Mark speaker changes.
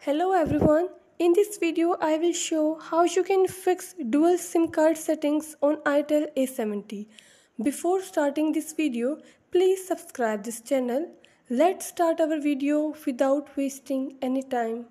Speaker 1: Hello everyone. In this video I will show how you can fix dual SIM card settings on ITEL A70. Before starting this video, please subscribe this channel. Let's start our video without wasting any time.